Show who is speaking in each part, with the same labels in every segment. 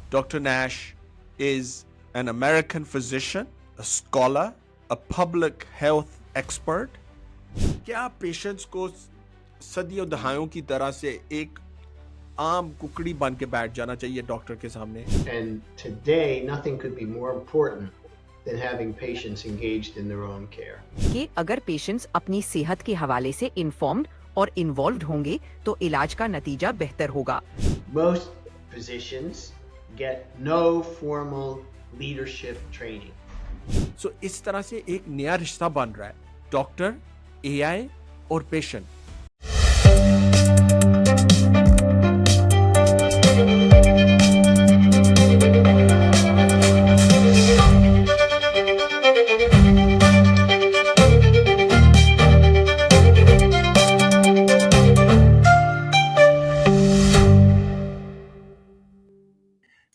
Speaker 1: Dr. Nash is an American physician, a scholar, a public health expert. क्या patients को सदियों दहाइयों की तरह से एक आम कुकड़ी बन के बैठ जाना चाहिए डॉक्टर के सामने?
Speaker 2: And today, nothing could be more important than having patients engaged in their own care.
Speaker 3: कि अगर पेशेंट्स अपनी सेहत के हवाले से इन्फॉर्म्ड और इन्वॉल्व्ड होंगे तो इलाज का नतीजा बेहतर होगा।
Speaker 2: Most physicians get no formal leadership training.
Speaker 1: So इस तरह से एक नया रिश्ता बन रहा है डॉक्टर, एआई और पेशेंट।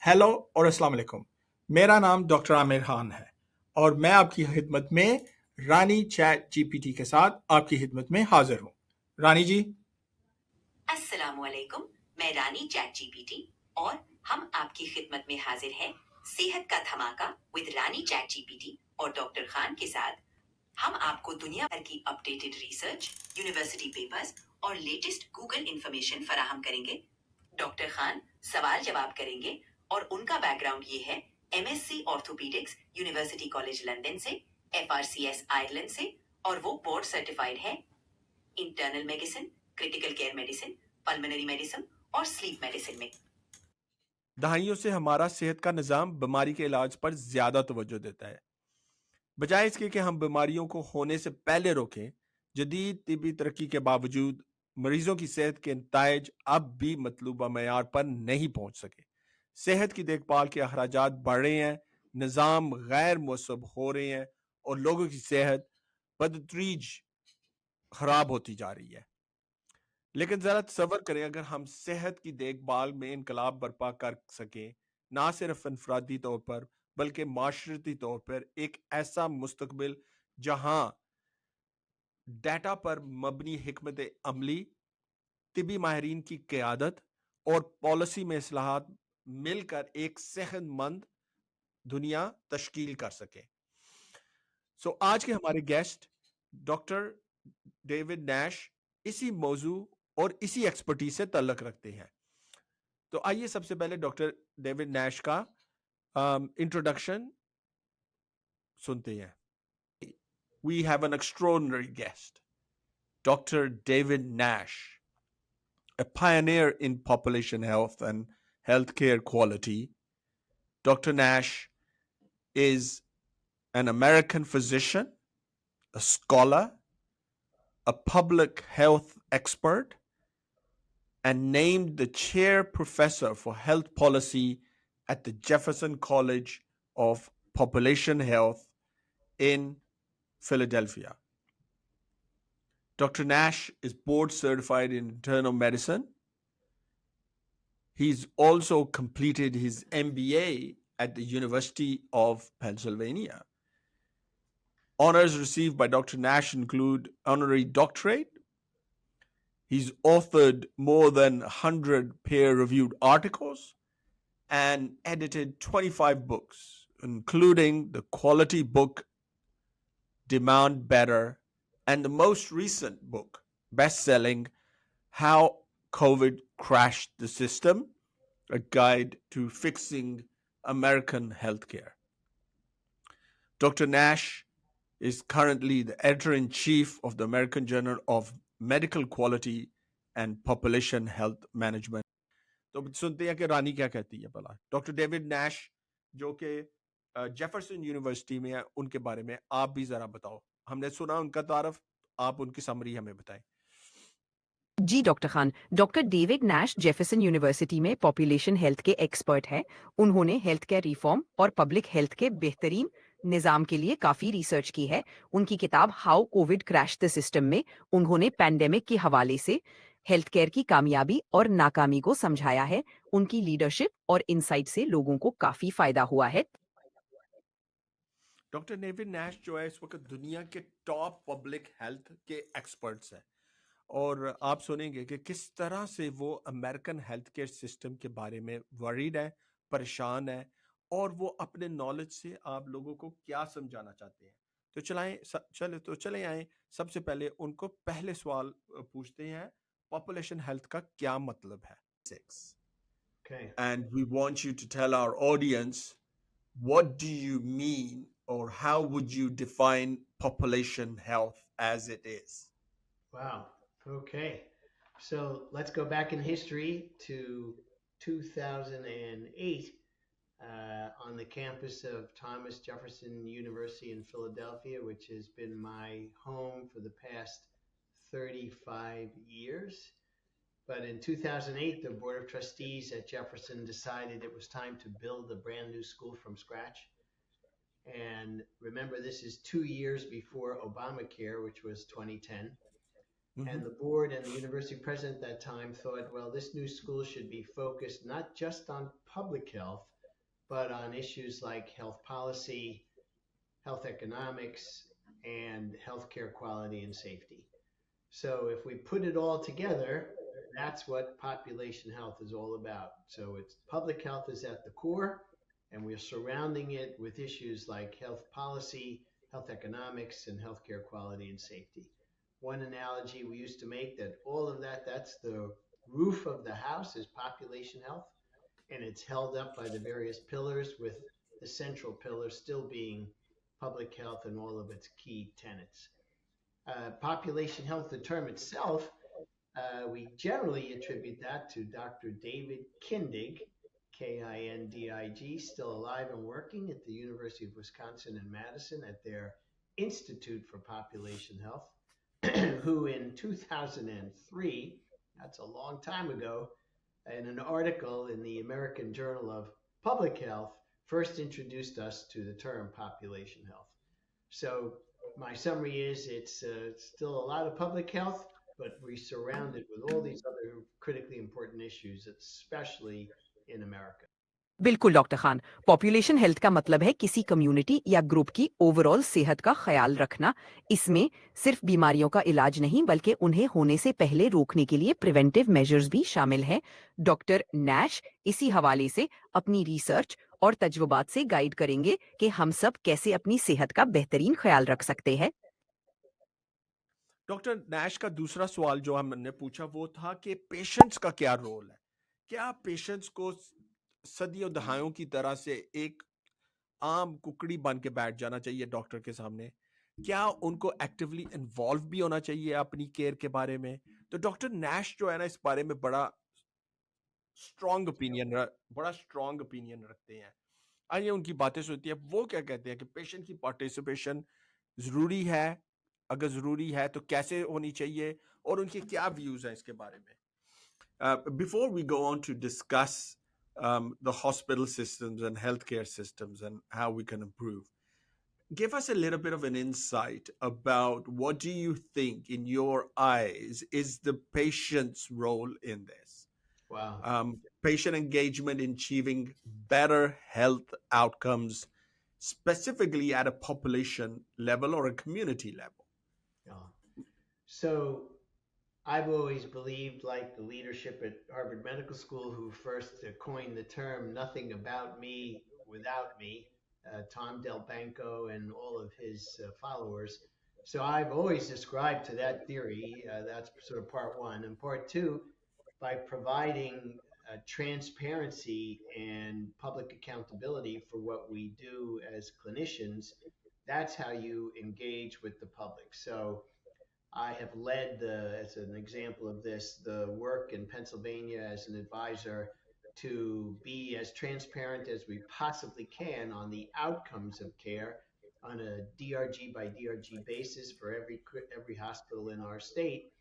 Speaker 1: हेलो और अस्सलाम वालेकुम। मेरा नाम डॉक्टर आमिर खान है और मैं आपकी खिदमत में रानी चैट जीपीटी के साथ आपकी खिदमत में हाजिर हूँ। रानी जी,
Speaker 3: अस्सलामु अलैकुम। मैं रानी चैट जीपीटी और हम आपकी खिदमत में हाजिर हैं सेहत का धमाका विद रानी चैट जीपीटी और डॉक्टर खान के साथ। हम आपको दुनिया भर की अपडेटेड रिसर्च, यूनिवर्सिटी पेपर्स और लेटेस्ट गूगल इंफॉर्मेशन फराहम करेंगे। डॉक्टर खान सवाल जवाब करेंगे और उनका बैकग्राउंड ये है MSc orthopaedics university college London से, एफआरसीएस आयरलैंड से और वो बोर्ड सर्टिफाइड है internal medicine, critical care medicine, pulmonary medicine और स्लीप मेडिसिन में।
Speaker 1: दहाइयों से हमारा सेहत का निज़ाम बीमारी के इलाज पर ज़्यादा तवज्जो देता है, बजाय इसके कि हम बीमारियों को होने से पहले रोकें। जदीद तिब्बी तरक्की के बावजूद मरीजों की सेहत के नताइज अब भी मतलूबा मयार पर नहीं पहुंच सके। सेहत की देखभाल के अखराजात बढ़ रहे हैं, निज़ाम गैर मुअस्सब हो रहे हैं और लोगों की सेहत बदतरीज खराब होती जा रही है। लेकिन जरा तसव्वुर करें, अगर हम सेहत की देखभाल में इनकलाब बर्पा कर सकें, ना सिर्फ इनफरादी तौर पर बल्कि माशरती तौर पर एक ऐसा मुस्तकबिल जहां डाटा पर मबनी हिकमत अमली, तिबी माहिरीन की क़यादत और पॉलिसी में इस्लाहात मिलकर एक सेहतमंद दुनिया तश्कील कर सके। सो आज के हमारे गेस्ट डॉक्टर डेविड नैश इसी मौजू और इसी एक्सपर्टीज से तल्लक रखते हैं। तो आइए सबसे पहले डॉक्टर डेविड नैश का इंट्रोडक्शन सुनते हैं। We have an extraordinary guest, Dr. David Nash, a pioneer in population health and healthcare quality. Dr. Nash is an American physician, a scholar, a public health expert, and named the chair professor for health policy at the Jefferson College of Population Health in Philadelphia. Dr. Nash is board certified in internal medicine. He's also completed his MBA at the University of Pennsylvania. Honors received by Dr. Nash include honorary doctorate. He's authored more than 100 peer-reviewed articles and edited 25 books, including the quality book Demand Better and the most recent book, best-selling How COVID Crashed the System, a guide to fixing American healthcare. Dr. Nash is currently the editor-in-chief of the American Journal of Medical Quality and Population Health Management. तो सुनते हैं कि रानी क्या कहती है भला। Doctor David Nash जो कि जेफरसन यूनिवर्सिटी में है, उनके बारे में आप भी जरा बताओ। हमने सुना उनका तारफ, आप उनकी समरी हमें बताएं।
Speaker 3: जी doctor Khan, doctor David Nash Jefferson university में पॉपुलेशन हेल्थ के एक्सपर्ट हैं। उन्होंने हेल्थ केयर रिफॉर्म और पब्लिक हेल्थ के बेहतरीन निज़ाम के लिए काफ़ी रिसर्च की है। उनकी किताब how Covid crash the system में उन्होंने पैंडेमिक के हवाले से हेल्थ केयर की कामयाबी और नाकामी को समझाया है। उनकी लीडरशिप और इनसाइट से लोगों को काफ़ी फ़ायदा हुआ है।
Speaker 1: डॉक्टर डेविड नैश जो है इस वक्त दुनिया के टॉप पब्लिक हेल्थ के एक्सपर्ट्स हैं और आप सुनेंगे कि किस तरह से वो अमेरिकन हेल्थ केयर सिस्टम के बारे में वरीड है परेशान है और वो अपने नॉलेज से आप लोगों को क्या समझाना चाहते हैं। तो चले आए सबसे पहले उनको पहले सवाल पूछते हैं, पॉपुलेशन हेल्थ का क्या मतलब है? 6.
Speaker 2: Okay.
Speaker 1: And we want you to tell our audience, what do you mean or how would you define population health as it is?
Speaker 2: Wow. Okay. So let's go back in history to 2008 on the campus of Thomas Jefferson University in Philadelphia, which has been my home for the past 35 years. But in 2008, the Board of Trustees at Jefferson decided it was time to build a brand new school from scratch. And remember, this is 2 years before Obamacare, which was 2010. And the board and the university president at that time thought, well, this new school should be focused not just on public health, but on issues like health policy, health economics, and healthcare quality and safety. So if we put it all together, that's what population health is all about. So it's public health is at the core, and we're surrounding it with issues like health policy, health economics, and healthcare quality and safety. One analogy we used to make that all of that, that's the roof of the house is population health, and it's held up by the various pillars, with the central pillar still being public health and all of its key tenets. Population health, the term itself, we generally attribute that to Dr. David Kindig, Kindig, still alive and working at the University of Wisconsin in Madison at their Institute for Population Health, who in 2003, that's a long time ago, in an article in the American Journal of Public Health, first introduced us to the term population health. So my summary is it's still a lot of public health, but we're surrounded with all these other critically important issues, especially in America.
Speaker 4: बिल्कुल doctor Khan, population health का मतलब है किसी community या group की overall सेहत का ख्याल रखना। इसमें सिर्फ बीमारियों का इलाज नहीं बल्कि उन्हें होने से पहले रोकने के लिए प्रिवेंटिव मेजर्स भी शामिल हैं। डॉक्टर नैश इसी हवाले से अपनी रिसर्च और तजुर्बात से गाइड करेंगे कि हम सब कैसे अपनी सेहत का बेहतरीन ख्याल रख सकते हैं।
Speaker 1: डॉक्टर नैश का दूसरा सवाल जो हमने पूछा वो था कि पेशेंट्स का क्या रोल है? क्या पेशेंट्स को सदियों दहाइयों की तरह से एक आम कुकड़ी बन के बैठ जाना चाहिए डॉक्टर के सामने? क्या उनको एक्टिवली इन्वॉल्व भी होना चाहिए अपनी केयर के बारे में? तो डॉक्टर नैश जो है ना इस बारे में बड़ा स्ट्रॉन्ग ओपिनियन रखते हैं। आइए उनकी बातें सुनती है। वो क्या कहते हैं कि पेशेंट की पार्टिसिपेशन जरूरी है, अगर जरूरी है तो कैसे होनी चाहिए और उनके क्या व्यूज हैं इसके बारे में? Before we go on to discuss the hospital systems and healthcare systems and how we can improve, give us a little bit of an insight about what do you think, in your eyes, is the patient's role in this?
Speaker 2: Wow.
Speaker 1: Patient engagement in achieving better health outcomes, specifically at a population level or a community level.
Speaker 2: Yeah. So I've always believed, like the leadership at Harvard Medical School, who first coined the term "nothing about me without me," Tom Del Banco and all of his followers. So I've always subscribed to that theory. That's sort of part one. And part two, by providing transparency and public accountability for what we do as clinicians, that's how you engage with the public. So I have led as an example of this, the work in Pennsylvania as an advisor to be as transparent as we possibly can on the outcomes of care on a DRG by DRG basis for every hospital in our state.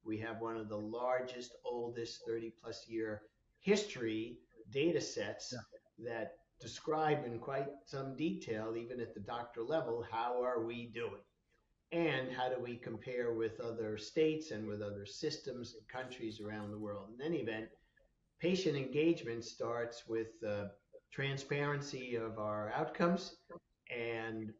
Speaker 2: We have one of the largest, oldest 30+ year history data sets that describe in quite some detail, even at the doctor level, how are we doing? And how do we compare with other states and with other systems and countries around the world? In any event, patient engagement starts with transparency of our outcomes, and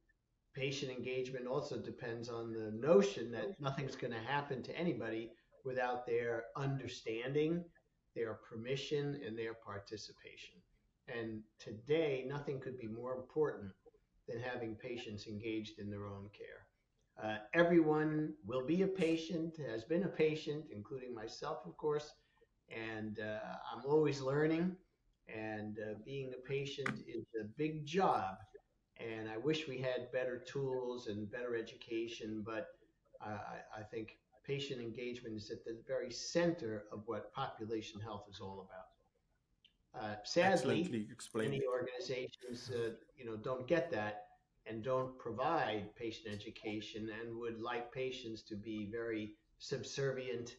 Speaker 2: patient engagement also depends on the notion that nothing's going to happen to anybody without their understanding, their permission, and their participation. And today, nothing could be more important than having patients engaged in their own care. Everyone will be a patient, has been a patient, including myself, of course, and I'm always learning. And being a patient is a big job. And I wish we had better tools and better education, but I think patient engagement is at the very center of what population health is all about. Sadly,
Speaker 1: Excellently explained.
Speaker 2: many organizations, don't get that and don't provide patient education and would like patients to be very subservient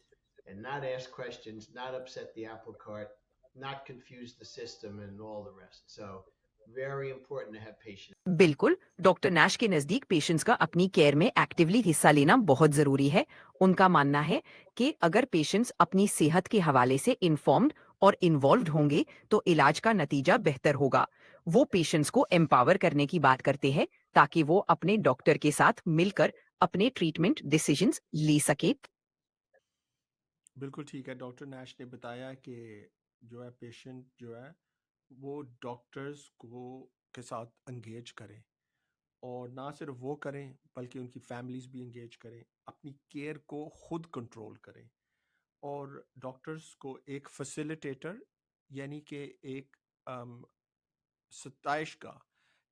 Speaker 2: and not ask questions, not upset the apple cart, not confuse the system and all the rest. So very important to have patient.
Speaker 4: बिल्कुल, doctor Nash के नज़दीक patients का अपनी care में actively हिस्सा लेना बहुत ज़रूरी है। उनका मानना है कि अगर पेशेंट्स अपनी सेहत के हवाले से इन्फॉर्म्ड और इन्वॉल्व्ड होंगे, तो इलाज का नतीजा बेहतर होगा। वो पेशेंट्स को एम्पावर करने की बात करते हैं, ताकि वो अपने डॉक्टर के साथ मिलकर अपने ट्रीटमेंट डिसीजंस ले सके।
Speaker 1: बिल्कुल ठीक है। डॉक्टर नैश ने बताया कि जो है पेशेंट जो है वो डॉक्टर्स को के साथ एंगेज करें, और ना सिर्फ वो करें बल्कि उनकी फैमिलीज भी एंगेज करें, अपनी केयर को खुद कंट्रोल करें, और डॉक्टर्स को एक फैसिलिटेटर यानी कि एक सताइश का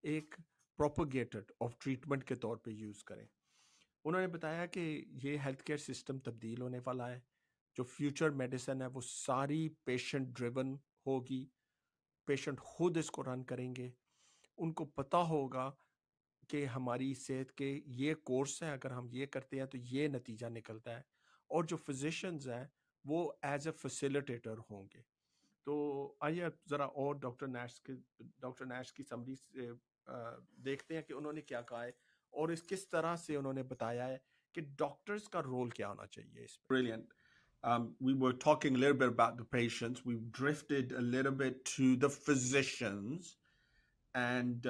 Speaker 1: एक प्रोपोगेटर ऑफ ट्रीटमेंट के तौर पे यूज़ करें। उन्होंने बताया कि ये हेल्थ केयर सिस्टम तब्दील होने वाला है। जो फ्यूचर मेडिसिन है वो सारी पेशेंट ड्रिवन होगी, पेशेंट खुद इसको रन करेंगे। उनको पता होगा कि हमारी सेहत के ये कोर्स हैं, अगर हम ये करते हैं तो ये नतीजा निकलता है, और जो फिजिशियंस हैं वो एज ए फैसिलिटेटर होंगे। तो आइए अब ज़रा और डॉक्टर नैश की समरी से देखते हैं कि उन्होंने क्या कहा है और इस किस तरह से उन्होंने बताया है कि डॉक्टर्स का रोल क्या होना चाहिए इसमें। Brilliant. We were talking a little bit about the patients. We drifted a little bit to the physicians, and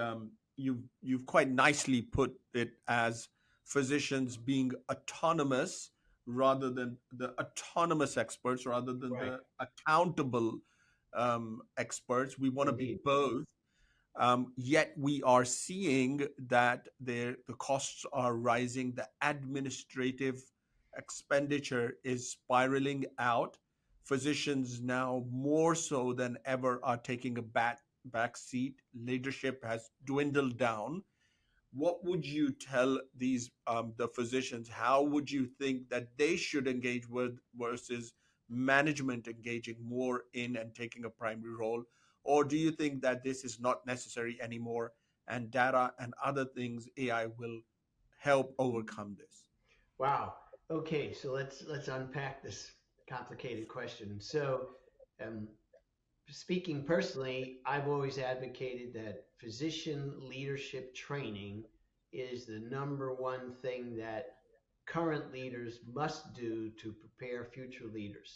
Speaker 1: you've quite nicely put it as physicians being autonomous rather than the autonomous experts, rather than
Speaker 2: Right.
Speaker 1: the accountable experts. We want to be
Speaker 2: Indeed.
Speaker 1: both. Yet we are seeing that the costs are rising, the administrative expenditure is spiraling out. Physicians now more so than ever are taking a back seat. Leadership has dwindled down. What would you tell these the physicians? How would you think that they should engage with versus management engaging more in and taking a primary role? Or do you think that this is not necessary anymore and data and other things, AI will help overcome this?
Speaker 2: Wow. Okay, so let's unpack this complicated question. So, um, speaking personally, I've always advocated that physician leadership training is the number one thing that current leaders must do to prepare future leaders.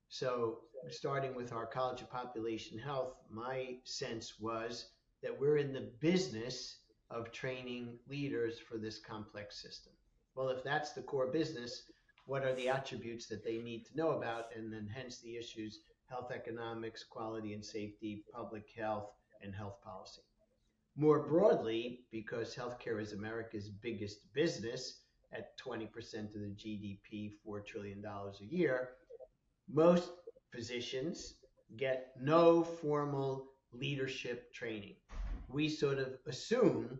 Speaker 2: So, starting with our College of Population Health, my sense was that we're in the business of training leaders for this complex system. Well, if that's the core business, what are the attributes that they need to know about? And then, hence, the issues: health economics, quality and safety, public health, and health policy. More broadly, because healthcare is America's biggest business at 20% of the GDP, $4 trillion a year, most physicians get no formal leadership training. We sort of assume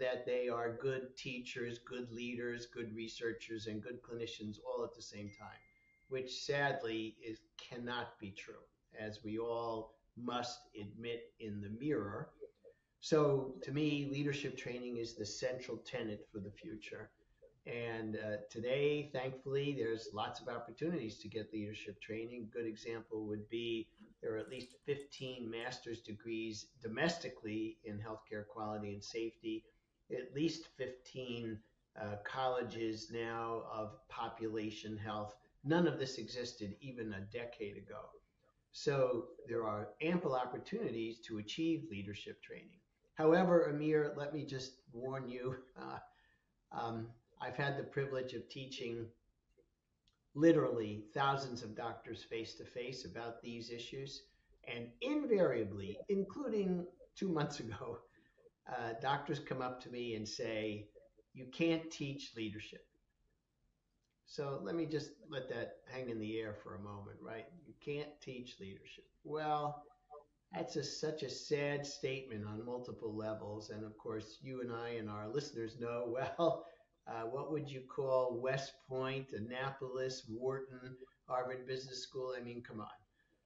Speaker 2: that they are good teachers, good leaders, good researchers, and good clinicians all at the same time, which sadly cannot be true, as we all must admit in the mirror. So, to me, leadership training is the central tenet for the future. And today, thankfully, there's lots of opportunities to get leadership training. Good example would be there are at least 15 master's degrees domestically in healthcare quality and safety, at least 15 colleges now of population health. None of this existed even a decade ago. So there are ample opportunities to achieve leadership training. However, Amir, let me just warn you. Um, I've had the privilege of teaching literally thousands of doctors face to face about these issues. And invariably, including 2 months ago, doctors come up to me and say, you can't teach leadership. So let me just let that hang in the air for a moment, right? You can't teach leadership. Well, that's such a sad statement on multiple levels. And of course, you and I and our listeners know, well, what would you call West Point, Annapolis, Wharton, Harvard Business School? I mean, come on.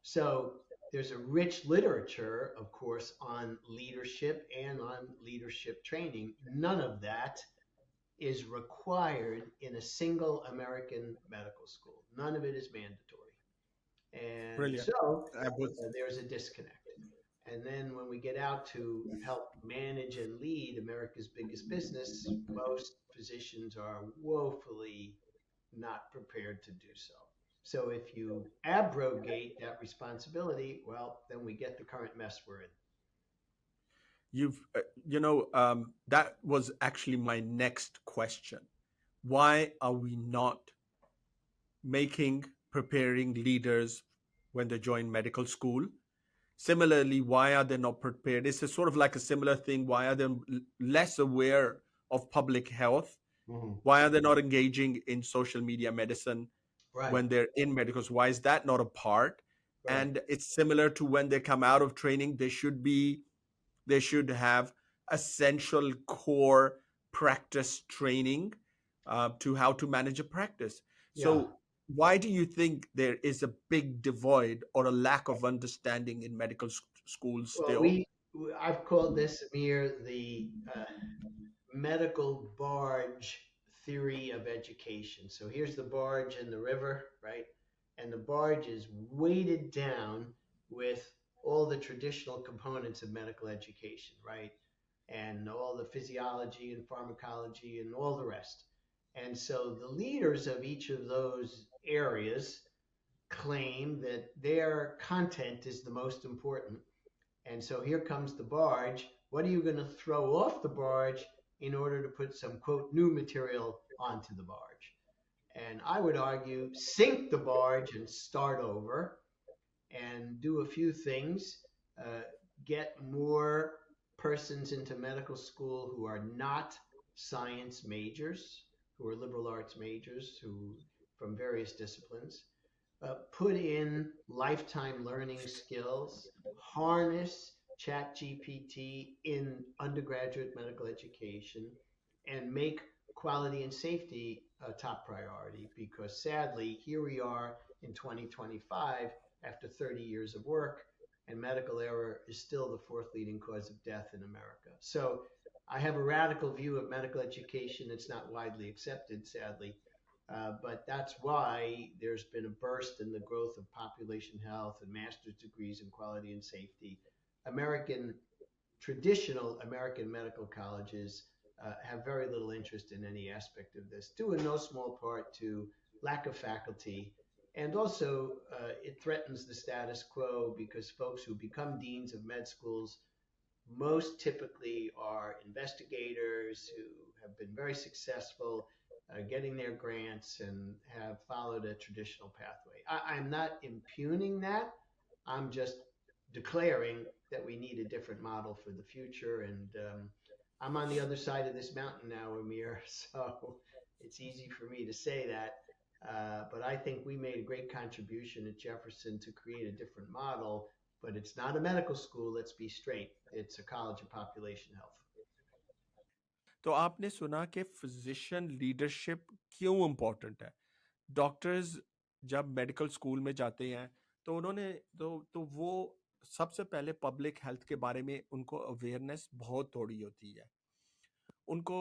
Speaker 2: So there's a rich literature, of course, on leadership and on leadership training. None of that is required in a single American medical school. None of it is mandatory. And
Speaker 1: Brilliant.
Speaker 2: so
Speaker 1: I was
Speaker 2: there's a disconnect. And then when we get out to help manage and lead America's biggest business, most physicians are woefully not prepared to do so. So if you abrogate that responsibility, well, then we get the current mess we're in.
Speaker 1: that was actually my next question. Why are we not preparing leaders when they join medical school? Similarly, why are they not prepared? It's a sort of like a similar thing. Why are they less aware of public health? Why are they not engaging in social media medicine
Speaker 2: Right.
Speaker 1: when they're in medical school? Why is that not a part?
Speaker 2: Right.
Speaker 1: And it's similar to when they come out of training, they should have essential core practice training to how to manage a practice. So why do you think there is a big divide or a lack of understanding in medical schools still?
Speaker 2: Well, I've called this, Amir, the medical barge theory of education. So here's the barge in the river, right? And the barge is weighted down with all the traditional components of medical education, right? And all the physiology and pharmacology and all the rest. And so the leaders of each of those areas claim that their content is the most important. And so here comes the barge. What are you going to throw off the barge in order to put some, quote, new material onto the barge? And I would argue sink the barge and start over and do a few things. Get more persons into medical school who are not science majors, who are liberal arts majors, who from various disciplines. Put in lifetime learning skills, harness ChatGPT in undergraduate medical education, and make quality and safety a top priority, because sadly, here we are in 2025 after 30 years of work, and medical error is still the fourth leading cause of death in America. So I have a radical view of medical education. It's not widely accepted, sadly. But that's why there's been a burst in the growth of population health and master's degrees in quality and safety. Traditional American medical colleges have very little interest in any aspect of this, due in no small part to lack of faculty. And also, it threatens the status quo, because folks who become deans of med schools most typically are investigators who have been very successful getting their grants and have followed a traditional pathway. I'm not impugning that. I'm just declaring that we need a different model for the future. And I'm on the other side of this mountain now, Amir, so it's easy for me to say that. But I think we made a great contribution at Jefferson to create a different model. But it's not a medical school, let's be straight. It's a college of population health.
Speaker 1: तो आपने सुना कि physician leadership क्यों important है. Doctors जब medical school में जाते हैं तो उन्होंने तो वो सबसे पहले पब्लिक हेल्थ के बारे में उनको अवेयरनेस बहुत थोड़ी होती है. उनको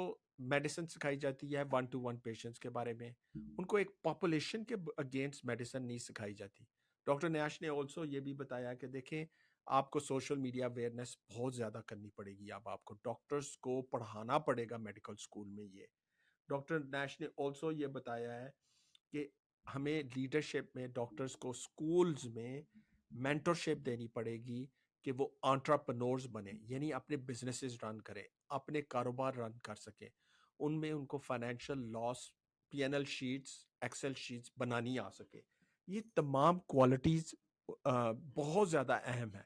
Speaker 1: मेडिसिन सिखाई जाती है 1-to-1 पेशेंट्स के बारे में. उनको एक पॉपुलेशन के अगेंस्ट मेडिसिन नहीं सिखाई जाती. डॉक्टर नैश ने ऑल्सो ये भी बताया कि देखें, आपको सोशल मीडिया अवेयरनेस बहुत ज़्यादा करनी पड़ेगी. अब आपको डॉक्टर्स को पढ़ाना पड़ेगा मेडिकल स्कूल में. ये डॉक्टर नैश ने ऑल्सो ये बताया है कि हमें लीडरशिप में डॉक्टर्स को स्कूल्स में मेंटरशिप देनी पड़ेगी कि वो एंटरप्रेन्योर्स बने, यानी अपने बिजनेसेस रन करें, अपने कारोबार रन कर सकें. उनमें उनको financial loss, PNL sheets, excel sheets बनानी आ सके. ये तमाम क्वालिटीज़ बहुत ज़्यादा अहम है।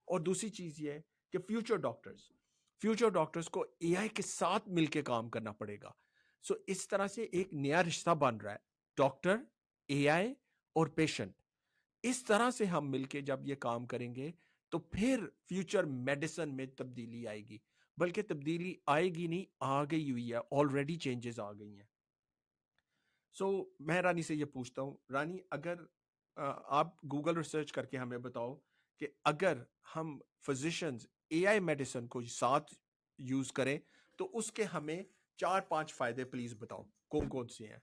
Speaker 1: और दूसरी चीज़ ये है कि फ्यूचर डॉक्टर्स को एआई के साथ मिलके काम करना पड़ेगा। सो इस तरह से एक नया रिश्ता बन रहा है, डॉक्टर, एआई और पेशेंट। इस तरह से हम मिलके जब ये काम करेंगे तो फिर फ्यूचर मेडिसिन में तब्दीली आएगी, बल्कि तब्दीली आएगी नहीं, आ गई हुई है, ऑलरेडी चेंजेस आ गई हैं। सो मैं रानी से ये पूछता हूँ, रानी अगर आप गूगल रिसर्च करके हमें बताओ कि अगर हम फिजिशियंस एआई मेडिसिन को साथ यूज करें तो उसके हमें 4-5 फायदे प्लीज बताओ, कौन कौन से हैं?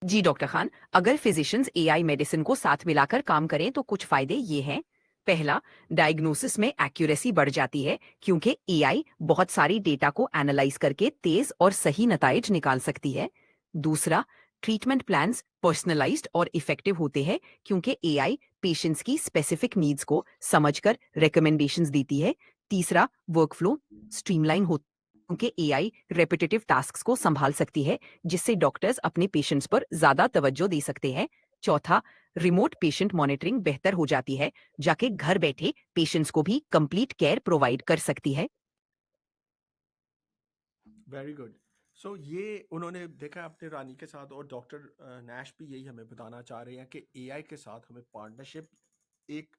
Speaker 4: जी डॉक्टर खान, अगर फिजिशियंस एआई मेडिसिन को साथ मिलाकर काम करें तो कुछ फायदे ये हैं। पहला, डायग्नोसिस में एक्यूरेसी बढ़ जाती है क्योंकि एआई बहुत सारी डेटा को एनालाइज करके तेज और सही नताइज निकाल सकती है। दूसरा, ट्रीटमेंट प्लान्स पर्सनलाइज्ड और इफेक्टिव होते हैं क्योंकि एआई पेशेंट्स की स्पेसिफिक नीड्स को समझकर रिकमेंडेशंस देती है। तीसरा, वर्कफ्लो स्ट्रीमलाइन हो क्योंकि एआई रेपिटेटिव टास्क्स को संभाल सकती है, जिससे डॉक्टर्स अपने पेशेंट्स पर ज्यादा तवज्जो दे सकते हैं। चौथा, रिमोट पेशेंट मॉनिटरिंग बेहतर हो जाती है, जाके घर बैठे पेशेंट्स को भी कंप्लीट केयर प्रोवाइड कर सकती है।
Speaker 1: Very good. सो ये उन्होंने देखा अपने रानी के साथ, और डॉक्टर नैश भी यही हमें बताना चाह रहे हैं कि एआई के साथ हमें पार्टनरशिप एक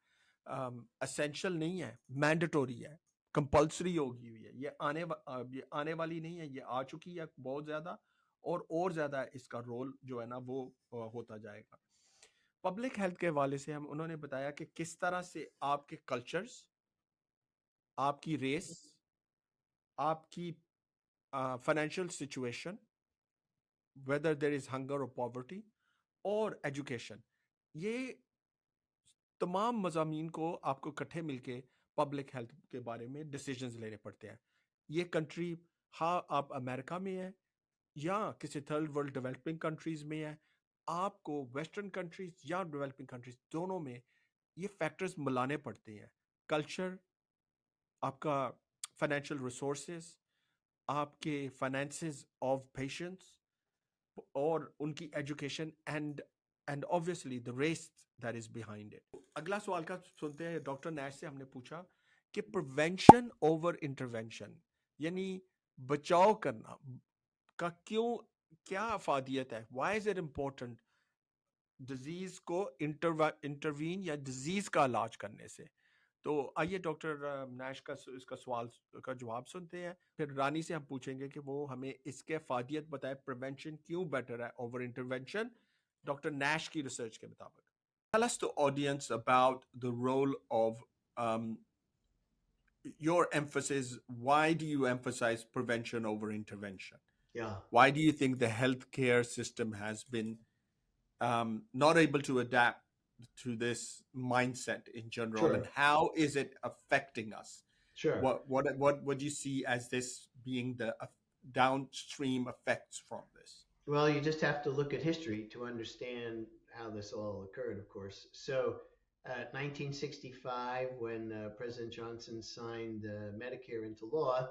Speaker 1: असेंशियल नहीं है, मैंडेटोरी है, कंपल्सरी होगी हुई है। ये आने वाली नहीं है, ये आ चुकी है बहुत ज़्यादा, और ज़्यादा इसका रोल जो है ना वो होता जाएगा। पब्लिक हेल्थ के हवाले से हम उन्होंने बताया कि किस तरह से आपके कल्चर्स, आपकी रेस, आपकी financial situation, whether there is hunger or poverty, और एजुकेशन, ये तमाम मज़ामीन को आपको इकट्ठे मिलके पब्लिक हेल्थ के बारे में डिसीजंस लेने पड़ते हैं। ये कंट्री, हाँ आप अमेरिका में है या किसी थर्ड वर्ल्ड डेवलपिंग कंट्रीज में है, आपको वेस्टर्न कंट्रीज या डेवलपिंग कंट्रीज दोनों में ये फैक्टर्स मिलाने पड़ते हैं। कल्चर, आपका फाइनेंशियल रिसोर्सेज, आपके फाइनेंसेस ऑफ पेशेंट्स, और उनकी education, and obviously the race that is behind it. अगला सवाल का सुनते हैं। डॉक्टर नैश से हमने पूछा कि प्रिवेंशन ओवर इंटरवेंशन, यानी बचाव करना का क्यों, क्या अफादियत है, why is it important disease को इंटरवीन या डिजीज का इलाज करने से। तो आइए डॉक्टर नैश का इसका सवाल का जवाब सुनते हैं, फिर रानी से हम पूछेंगे कि वो हमें इसके अफादियत बताए, प्रिवेंशन क्यों बेटर है ओवर इंटरवेंशन डॉक्टर नैश की रिसर्च के मुताबिक। Tell us the audience about the role of your emphasis. Why do you emphasize prevention over intervention?
Speaker 2: Yeah.
Speaker 1: Why do you think the healthcare system has been not able to adapt to this mindset in general,
Speaker 2: Sure.
Speaker 1: and how is it affecting us?
Speaker 2: Sure.
Speaker 1: What would you see as this being the downstream effects from this?
Speaker 2: Well, you just have to look at history to understand how this all occurred, of course. So, 1965, when President Johnson signed Medicare into law,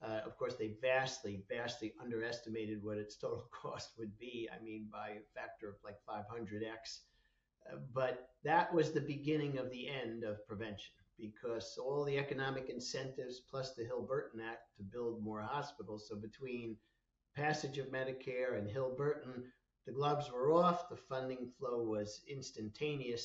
Speaker 2: of course, they vastly underestimated what its total cost would be. I mean, by a factor of like 500x. But that was the beginning of the end of prevention, because all the economic incentives plus the Hill-Burton Act to build more hospitals. So between passage of Medicare and Hill-Burton, the gloves were off. The funding flow was instantaneous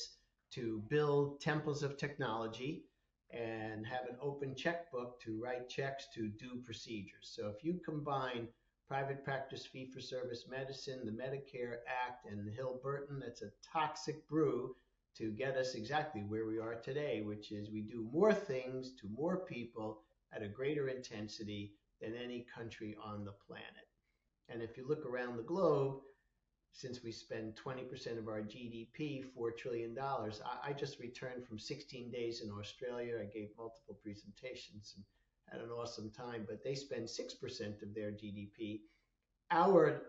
Speaker 2: to build temples of technology and have an open checkbook to write checks to do procedures. So if you combine private practice fee-for-service medicine, the Medicare Act, and the Hill-Burton, that's a toxic brew to get us exactly where we are today, which is we do more things to more people at a greater intensity than any country on the planet. And if you look around the globe, since we spend 20% of our GDP, $4 trillion, I just returned from 16 days in Australia. I gave multiple presentations and had an awesome time, but they spend 6% of their GDP. Our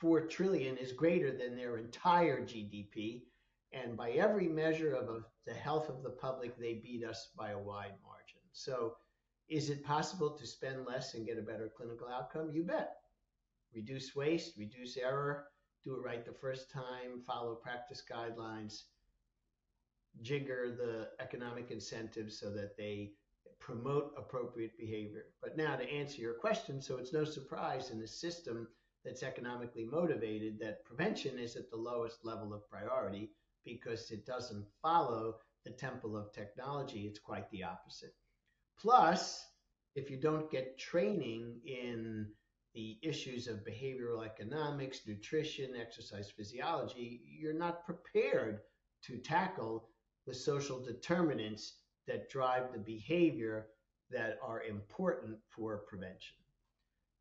Speaker 2: 4 trillion is greater than their entire GDP. And by every measure of the health of the public, they beat us by a wide margin. So is it possible to spend less and get a better clinical outcome? You bet. Reduce waste, reduce error, do it right the first time, follow practice guidelines. jigger the economic incentives so that they promote appropriate behavior. But now to answer your question, so it's no surprise in a system that's economically motivated that prevention is at the lowest level of priority because it doesn't follow the temple of technology. It's quite the opposite. Plus, if you don't get training in the issues of behavioral economics, nutrition, exercise physiology, you're not prepared to tackle the social determinants that drive the behavior that are important for prevention.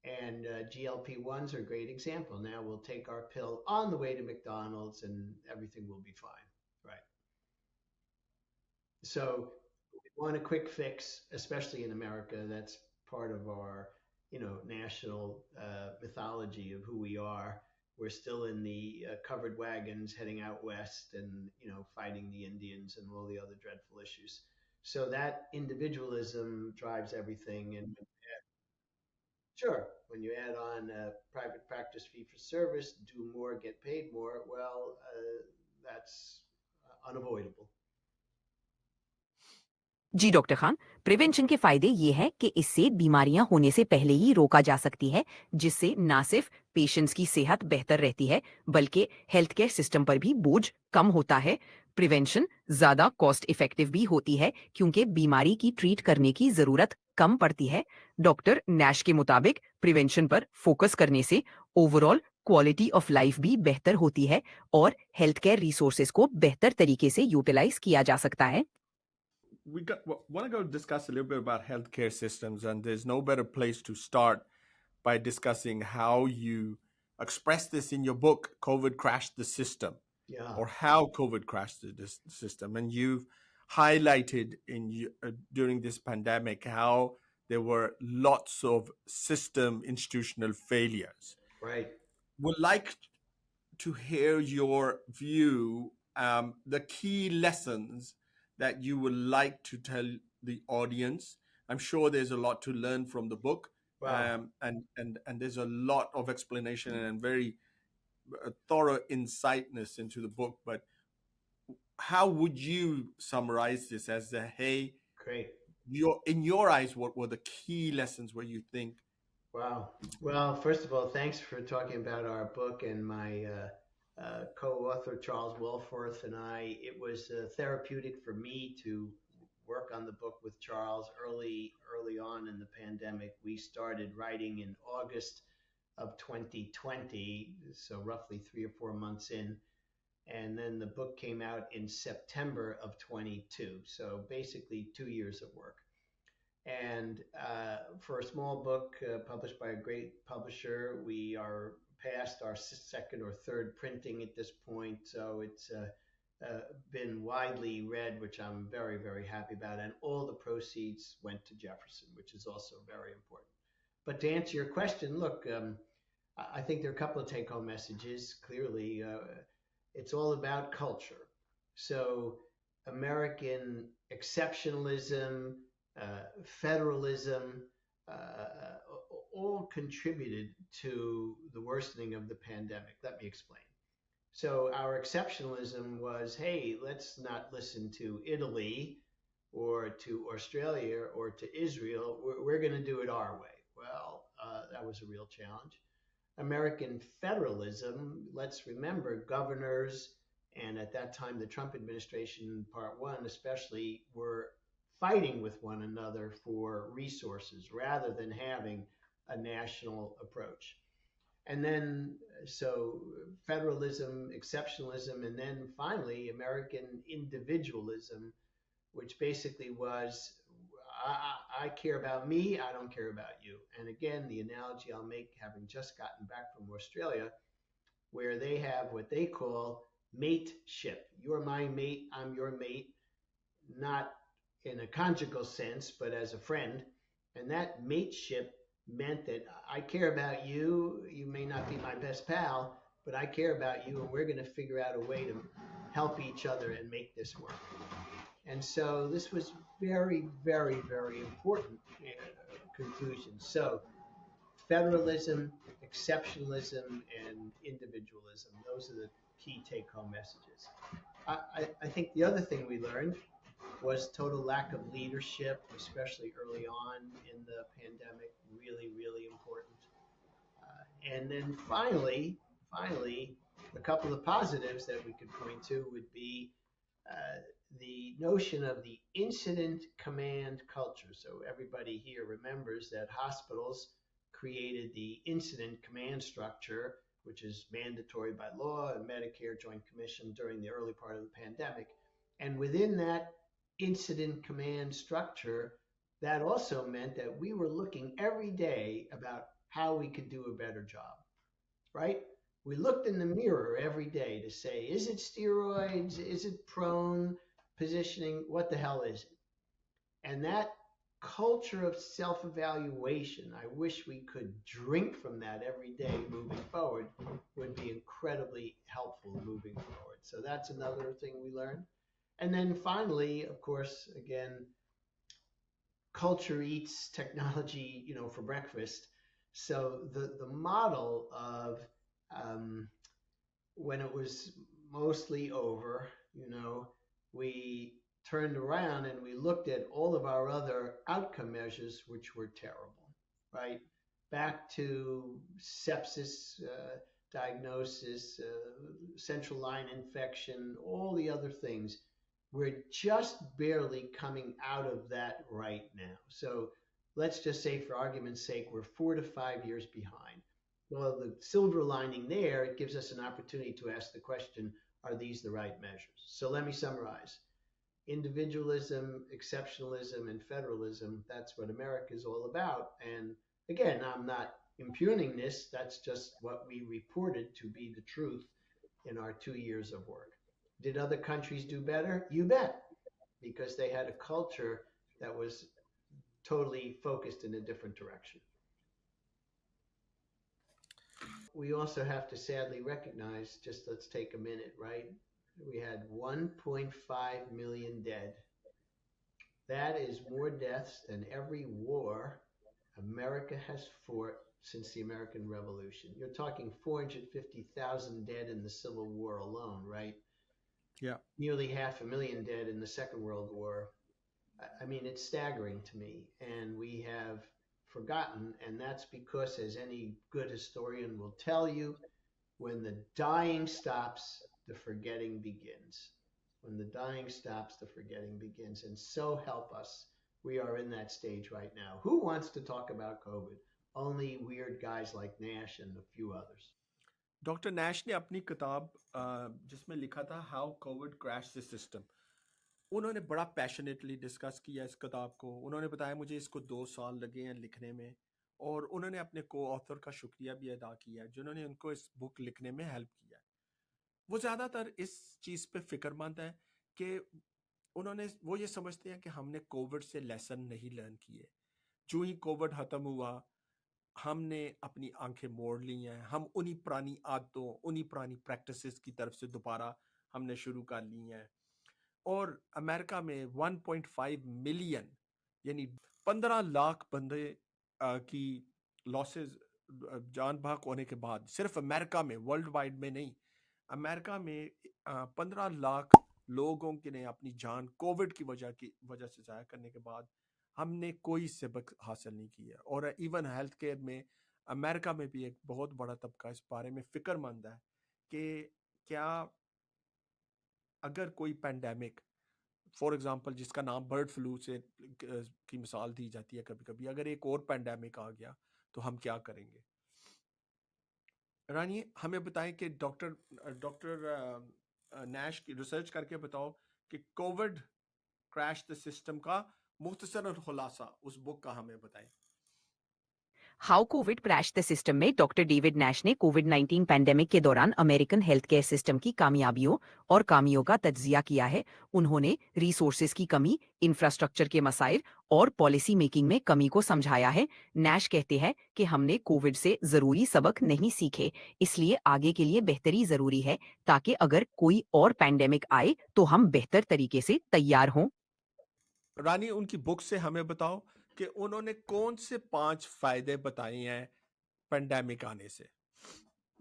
Speaker 2: And GLP-1s are a great example. Now we'll take our pill on the way to McDonald's and everything will be fine, right? So we want a quick fix, especially in America. That's part of our, national mythology of who we are. We're still in the covered wagons heading out west and, fighting the Indians and all the other dreadful issues. So that individualism drives everything. And sure, when you add on private practice fee for service, do more, get paid more, well, that's unavoidable.
Speaker 4: जी doctor Khan, prevention के फायदे ये हैं कि इससे बीमारियां होने से पहले ही रोका जा सकती है, जिससे ना सिर्फ पेशेंट्स की सेहत बेहतर रहती है, बल्कि हेल्थ केयर सिस्टम पर भी बोझ कम होता है। प्रिवेंशन ज़्यादा कॉस्ट इफेक्टिव भी होती है क्योंकि बीमारी की ट्रीट करने की ज़रूरत कम पड़ती है। डॉक्टर नैश के मुताबिक प्रिवेंशन पर फोकस करने से ओवरऑल क्वालिटी ऑफ लाइफ भी बेहतर होती है और हेल्थ केयर रिसोर्सेज को बेहतर तरीके से यूटिलाइज किया जा सकता है।
Speaker 1: We want to go discuss a little bit about healthcare systems, and there's no better place to start by discussing how you express this in your book, COVID Crashed the System, or how COVID crashed the system. And you've highlighted during this pandemic how there were lots of system institutional failures.
Speaker 2: Right.
Speaker 1: Would like to hear your view, the key lessons that you would like to tell the audience. I'm sure there's a lot to learn from the book.
Speaker 2: Wow.
Speaker 1: And there's a lot of explanation and very thorough insightness into the book. But how would you summarize this as hey,
Speaker 2: great.
Speaker 1: In your eyes, what were the key lessons where you think?
Speaker 2: Wow. Well, first of all, thanks for talking about our book and my co-author Charles Wilforth and I. It was therapeutic for me to work on the book with Charles early on in the pandemic. We started writing in August of 2020, so roughly 3 or 4 months in, and then the book came out in September of 22. So basically 2 years of work. And for a small book published by a great publisher, we are past our second or third printing at this point. So it's been widely read, which I'm very, very happy about. And all the proceeds went to Jefferson, which is also very important. But to answer your question, look, I think there are a couple of take-home messages. Clearly, it's all about culture. So American exceptionalism, federalism, all contributed to the worsening of the pandemic. Let me explain. So our exceptionalism was, hey, let's not listen to Italy or to Australia or to Israel. We're going to do it our way. Well, that was a real challenge. American federalism, let's remember governors, and at that time the Trump administration, part one especially, were fighting with one another for resources rather than having a national approach. And then, so federalism, exceptionalism, and then finally American individualism, which basically was, I care about me, I don't care about you. And again, the analogy I'll make, having just gotten back from Australia, where they have what they call mateship. You're my mate, I'm your mate, not in a conjugal sense, but as a friend. And that mateship meant that I care about you. You may not be my best pal, but I care about you, and we're going to figure out a way to help each other and make this work. And so this was very, very, very important conclusion. So federalism, exceptionalism, and individualism, those are the key take-home messages. I think the other thing we learned was total lack of leadership, especially early on in the pandemic, really, really important. And then finally, a couple of positives that we could point to would be the notion of the incident command culture. So everybody here remembers that hospitals created the incident command structure, which is mandatory by law and Medicare Joint Commission during the early part of the pandemic. And within that incident command structure, that also meant that we were looking every day about how we could do a better job, right? We looked in the mirror every day to say, is it steroids? Is it prone positioning? What the hell is it? And that culture of self-evaluation, I wish we could drink from that every day moving forward, would be incredibly helpful moving forward. So that's another thing we learned. And then finally, of course, again, culture eats technology, for breakfast. So the model of when it was mostly over, we turned around and we looked at all of our other outcome measures, which were terrible, right? Back to sepsis diagnosis, central line infection, all the other things. We're just barely coming out of that right now. So let's just say, for argument's sake, we're 4 to 5 years behind. Well, the silver lining there, it gives us an opportunity to ask the question, are these the right measures? So let me summarize. Individualism, exceptionalism, and federalism, that's what America is all about. And again, I'm not impugning this. That's just what we reported to be the truth in our 2 years of work. Did other countries do better? You bet, because they had a culture that was totally focused in a different direction. We also have to sadly recognize, just let's take a minute, right? We had 1.5 million dead. That is more deaths than every war America has fought since the American Revolution. You're talking 450,000 dead in the Civil War alone, right?
Speaker 1: Yeah.
Speaker 2: Nearly 500,000 dead in the Second World War. I mean, it's staggering to me. And we have forgotten, and that's because, as any good historian will tell you, when the dying stops, the forgetting begins. When the dying stops, the forgetting begins. And so help us, we are in that stage right now. Who wants to talk about COVID? Only weird guys like Nash and a few others.
Speaker 1: Doctor Nash ने अपनी किताब जिसमें लिखा था how Covid crash the system, उन्होंने बड़ा passionately discuss किया इस किताब को. उन्होंने बताया मुझे इसको 2 साल लगे हैं लिखने में, और उन्होंने अपने को ऑथर का शुक्रिया भी अदा किया है जिन्होंने उनको इस बुक लिखने में हेल्प किया है. वो ज़्यादातर इस चीज़ पे फिक्रमंद है कि वो ये समझते हैं कि हमने कोविड से लेसन नहीं लर्न किए. जो ही कोविड ख़त्म हुआ, हमने अपनी आंखें मोड़ ली हैं. हम उन्हीं पुरानी आदतों, उन्हीं पुरानी प्रैक्टिसेस की तरफ से दोबारा हमने शुरू कर ली हैं. और अमेरिका में 1.5 मिलियन यानी 15 लाख बंदे की लॉसेस, जान भाग होने के बाद, सिर्फ अमेरिका में, वर्ल्ड वाइड में नहीं, अमेरिका में 15 लाख लोगों के ने अपनी जान कोविड की वजह से ज़ाया करने के बाद हमने कोई सबक हासिल नहीं किया. और इवन हेल्थ केयर में अमेरिका में भी एक बहुत बड़ा तबका इस बारे में फिक्रमंद है कि क्या अगर कोई पैंडेमिक, फॉर एग्जांपल जिसका नाम बर्ड फ्लू से की मिसाल दी जाती है कभी कभी, अगर एक और पैंडेमिक आ गया तो हम क्या करेंगे. रानी, हमें बताएं कि डॉक्टर नैश की रिसर्च करके बताओ कि कोविड क्रैश द सिस्टम का मुख्तसर और खुलासा उस बुक का हमें बताएं.
Speaker 4: How Covid crash the system में डॉक्टर डेविड नैश ने कोविड-19 पैंडेमिक के दौरान अमेरिकन हेल्थ केयर सिस्टम की कामयाबियों और खामियों का तज्जिया किया है. उन्होंने रिसोर्सेज की कमी, इंफ्रास्ट्रक्चर के मसाइल और पॉलिसी मेकिंग में कमी को समझाया है. नैश कहते हैं कि हमने कोविड से जरूरी सबक नहीं सीखे, इसलिए आगे के लिए बेहतरी जरूरी है ताकि अगर कोई और पैंडेमिक आए तो हम बेहतर तरीके से तैयार हों.
Speaker 1: रानी, उनकी बुक से हमें बताओ कि उन्होंने कौन से 5 फायदे बताए हैं पैंडेमिक आने से.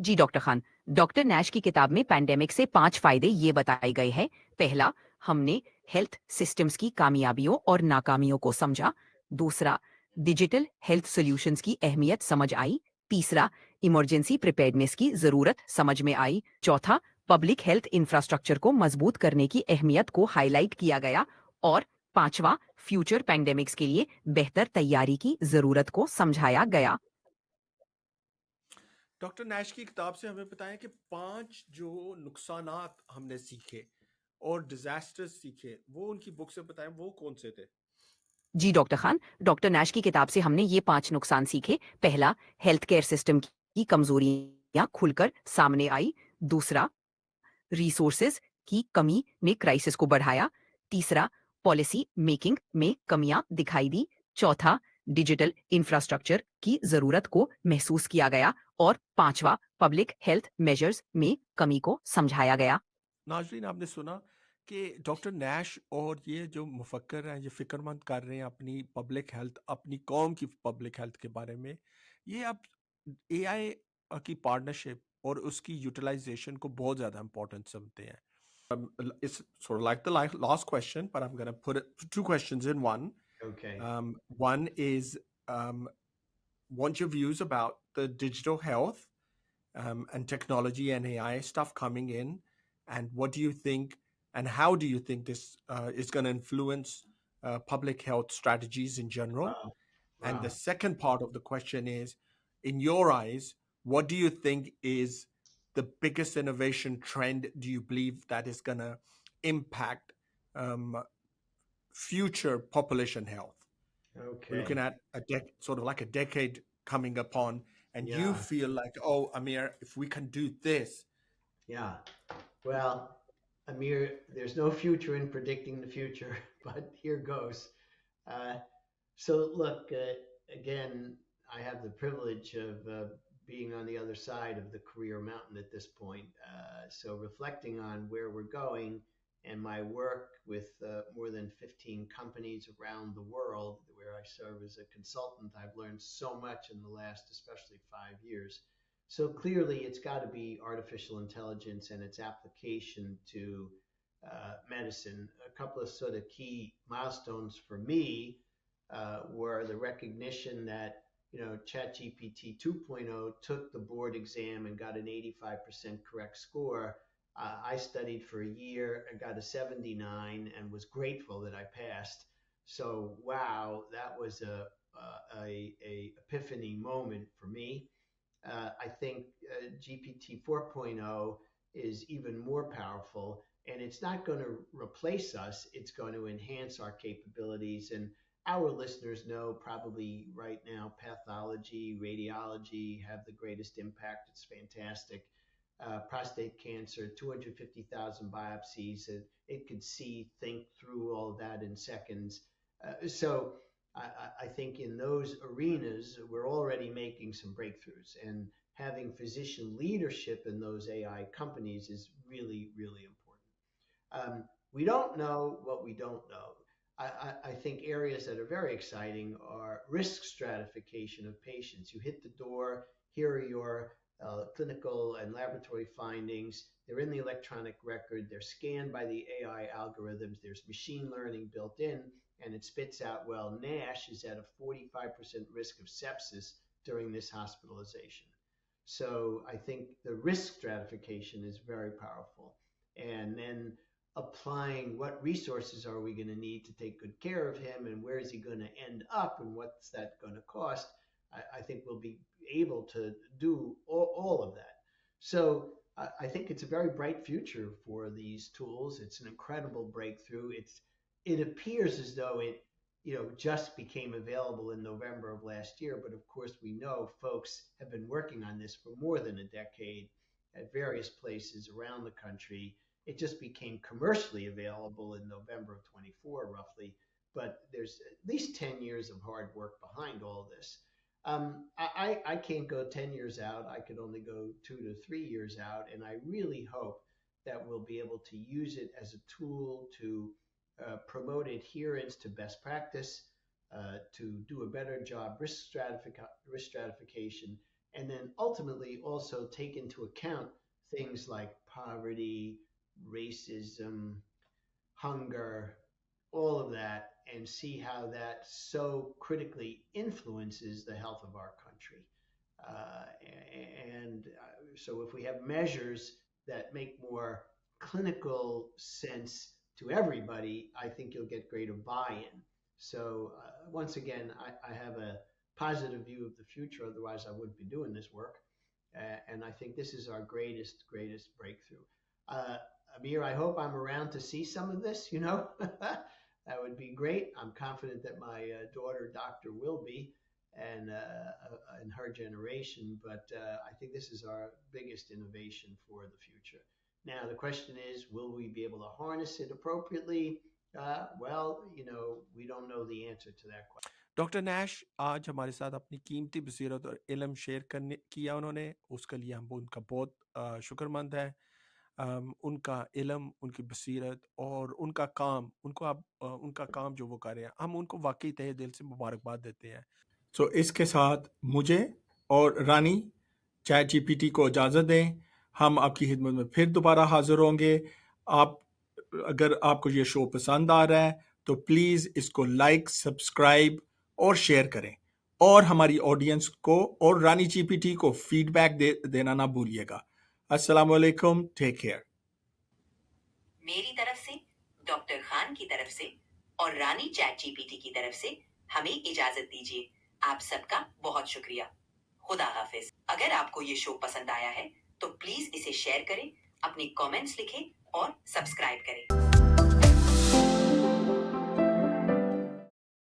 Speaker 4: जी डॉक्टर खान, डॉक्टर नैश की किताब में पैंडेमिक से 5 फायदे ये बताए गए हैं। पहला, हमने हेल्थ सिस्टम्स की कामयाबियों और नाकामियों को समझा। दूसरा, डिजिटल हेल्थ सॉल्यूशंस की अहमियत समझ आई। तीसरा, इमरजेंसी प्रिपेयर्डनेस की जरूरत समझ में आई। चौथा, पब्लिक हेल्थ इंफ्रास्ट्रक्चर को मजबूत करने की अहमियत को हाईलाइट किया गया। और पांचवा, फ्यूचर पैंडेमिक्स के लिए बेहतर तैयारी की जरूरत को समझाया गया।
Speaker 1: डॉक्टर नैश की किताब से हमें पता है कि 5 जो नुकसानात हमने सीखे और डिजास्टर्स सीखे, वो उनकी बुक से बताएं, वो कौन से थे?
Speaker 4: जी डॉक्टर खान, डॉक्टर नैश की किताब से हमने ये 5 नुकसान सीखे। पहला, हेल्थ केयर सिस्टम की कमजोरियां खुलकर सामने आई। दूसरा, रिसोर्सेज की कमी ने क्राइसिस को बढ़ाया। तीसरा, पॉलिसी मेकिंग में कमियां दिखाई दी। चौथा, डिजिटल इंफ्रास्ट्रक्चर की जरूरत को महसूस किया गया। और पांचवा, पब्लिक हेल्थ मेजर्स में कमी को समझाया गया।
Speaker 1: नाजरीन, आपने सुना कि डॉक्टर नैश और ये जो मुफक्कर हैं, ये फिक्रमंद कर रहे हैं अपनी पब्लिक हेल्थ, अपनी कौम की पब्लिक हेल्थ के बारे में। ये अब एआई की पार्टनरशिप और उसकी यूटिलाइजेशन को बहुत ज़्यादा इंपॉर्टेंट समझते हैं। It's sort of like the last question, but I'm going to put it, two questions in one.
Speaker 2: Okay.
Speaker 1: One is, um, want your views about the digital health and technology and AI stuff coming in, and what do you think, and how do you think this is going to influence public health strategies in general?
Speaker 2: Wow.
Speaker 1: And the
Speaker 2: Wow.
Speaker 1: second part of the question is, in your eyes, what do you think is the biggest innovation trend do you believe that is going to impact um, future population health? We're looking
Speaker 2: Okay.
Speaker 1: at sort of like a decade coming upon, and you
Speaker 2: Yeah.
Speaker 1: feel like, oh, Amir, if we can do this.
Speaker 2: Yeah. Well, Amir, there's no future in predicting the future, but here goes. Uh, so, look, again, I have the privilege of being on the other side of the career mountain at this point. So, reflecting on where we're going and my work with more than 15 companies around the world where I serve as a consultant, I've learned so much in the last, especially 5 years. So clearly, it's got to be artificial intelligence and its application to medicine. A couple of sort of key milestones for me were the recognition that ChatGPT 2.0 took the board exam and got an 85% correct score. I studied for a year and got a 79 and was grateful that I passed. So wow, that was a epiphany moment for me. I think GPT 4.0 is even more powerful, and it's not going to replace us. It's going to enhance our capabilities. And our listeners know probably right now pathology, radiology have the greatest impact. It's fantastic. Prostate cancer, 250,000 biopsies. It could see, think through all of that in seconds. So I think in those arenas, we're already making some breakthroughs, and having physician leadership in those AI companies is really, really important. We don't know what we don't know. I think areas that are very exciting are risk stratification of patients. You hit the door, here are your clinical and laboratory findings. They're in the electronic record, they're scanned by the AI algorithms, there's machine learning built in, and it spits out, well, Nash is at a 45% risk of sepsis during this hospitalization. So I think the risk stratification is very powerful. And then applying what resources are we going to need to take good care of him, and where is he going to end up, and what's that going to cost. I think we'll be able to do all of that. So I think it's a very bright future for these tools. It's an incredible breakthrough. It appears as though it just became available in November of last year, but of course we know folks have been working on this for more than a decade at various places around the country. It just became commercially available in November of 24, roughly, but there's at least 10 years of hard work behind all this. I can't go 10 years out. I could only go 2 to 3 years out. And I really hope that we'll be able to use it as a tool to promote adherence to best practice, to do a better job risk stratification, and then ultimately also take into account things like poverty, racism, hunger, all of that, and see how that so critically influences the health of our country. So if we have measures that make more clinical sense to everybody, I think you'll get greater buy-in. So once again, I have a positive view of the future. Otherwise, I wouldn't be doing this work. And I think this is our greatest breakthrough. Amir, I hope I'm around to see some of this, you know. That would be great. I'm confident that my daughter, Doctor, will be, and in her generation. But I think this is our biggest innovation for the future. Now, the question is, will we be able to harness it appropriately? Well, you know, we don't know the answer to that question.
Speaker 1: Doctor Nash आज हमारे साथ अपनी कीमती बसीरत और इल्म share करने किया उन्होंने, उसके लिए हम उनका बहुत शुक्रमंद है। उनका इल्म, उनकी बसीरत और उनका काम, उनका काम जो वो कर रहे हैं, हम उनको वाकई तहे दिल से मुबारकबाद देते हैं। तो इसके साथ मुझे और रानी चैट जीपीटी को इजाज़त दें। हम आपकी खिदमत में फिर दोबारा हाजिर होंगे। अगर आपको ये शो पसंद आ रहा है तो प्लीज़ इसको लाइक, सब्सक्राइब और शेयर करें, और हमारी ऑडियंस को और रानी जीपीटी को फीडबैक देना ना भूलिएगा। अस्सलाम वालेकुम, टेक केयर।
Speaker 3: मेरी तरफ से, डॉक्टर खान की तरफ से और रानी चैट जीपीटी की तरफ से हमें इजाजत दीजिए। आप सबका बहुत शुक्रिया। खुदा हाफिज। अगर आपको ये शो पसंद आया है तो प्लीज इसे शेयर करें, अपने कमेंट्स लिखें और सब्सक्राइब करें।